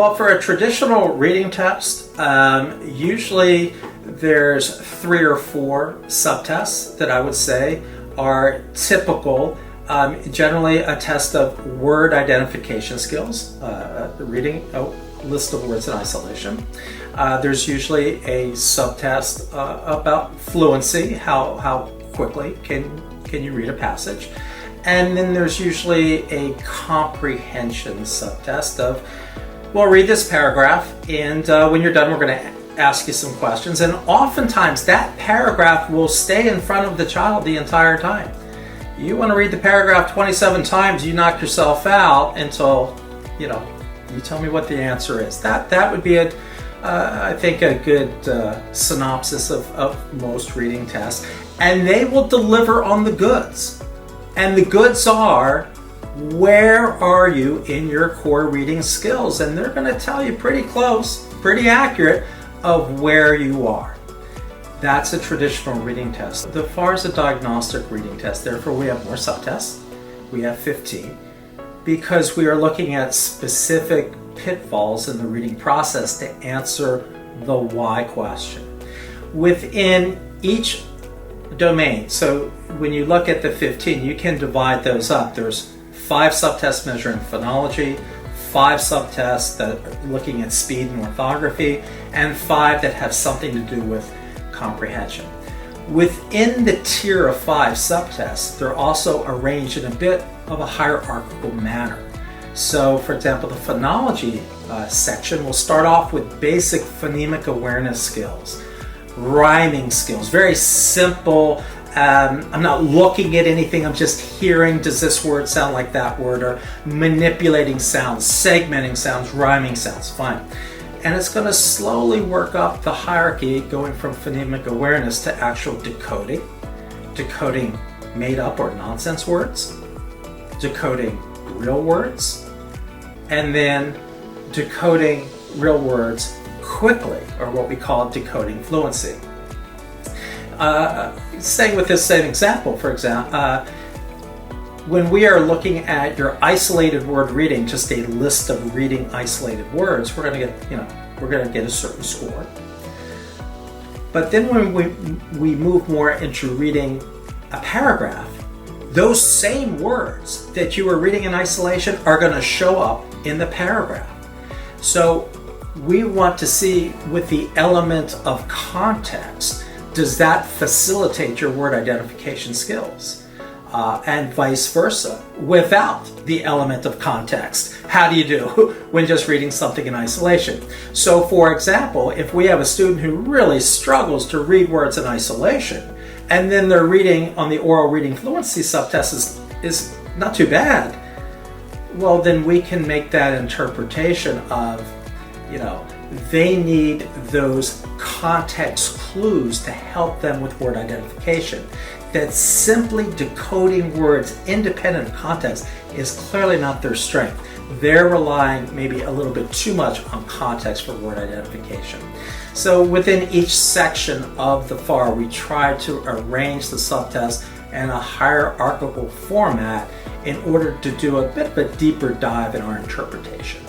Well, for a traditional reading test, usually there's 3 or 4 subtests that I would say are typical. Generally a test of word identification skills, reading a list of words in isolation. There's usually a subtest about fluency, how quickly can you read a passage. And then there's usually a comprehension subtest of, well, read this paragraph, and when you're done, we're going to ask you some questions. And oftentimes that paragraph will stay in front of the child the entire time. You want to read the paragraph 27 times, you knock yourself out until, you tell me what the answer is. That would be I think a good synopsis of most reading tests. And they will deliver on the goods. And the goods are, where are you in your core reading skills? And they're going to tell you pretty close, pretty accurate of where you are. That's a traditional reading test. As far as a diagnostic reading test, therefore we have more subtests. We have 15 because we are looking at specific pitfalls in the reading process to answer the why question. Within each domain, so when you look at the 15, you can divide those up. There's 5 subtests measuring phonology, 5 subtests that are looking at speed and orthography, and 5 that have something to do with comprehension. Within the tier of 5 subtests, they're also arranged in a bit of a hierarchical manner. So, for example, the phonology section will start off with basic phonemic awareness skills, rhyming skills, very simple. I'm not looking at anything, I'm just hearing, does this word sound like that word, or manipulating sounds, segmenting sounds, rhyming sounds, fine. And it's going to slowly work up the hierarchy, going from phonemic awareness to actual decoding, decoding made up or nonsense words, decoding real words, and then decoding real words quickly, or what we call decoding fluency. Staying with this same example, for example, when we are looking at your isolated word reading, just a list of reading isolated words, we're going to get a certain score. But then when we move more into reading a paragraph, those same words that you were reading in isolation are going to show up in the paragraph. So we want to see, with the element of context, does that facilitate your word identification skills? And vice versa. Without the element of context, how do you do when just reading something in isolation? So, for example, if we have a student who really struggles to read words in isolation, and then their reading on the oral reading fluency subtest is not too bad, well, then we can make that interpretation of, they need those context clues to help them with word identification. That simply decoding words independent of context is clearly not their strength. They're relying maybe a little bit too much on context for word identification. So within each section of the FAR, we try to arrange the subtest in a hierarchical format in order to do a bit of a deeper dive in our interpretation.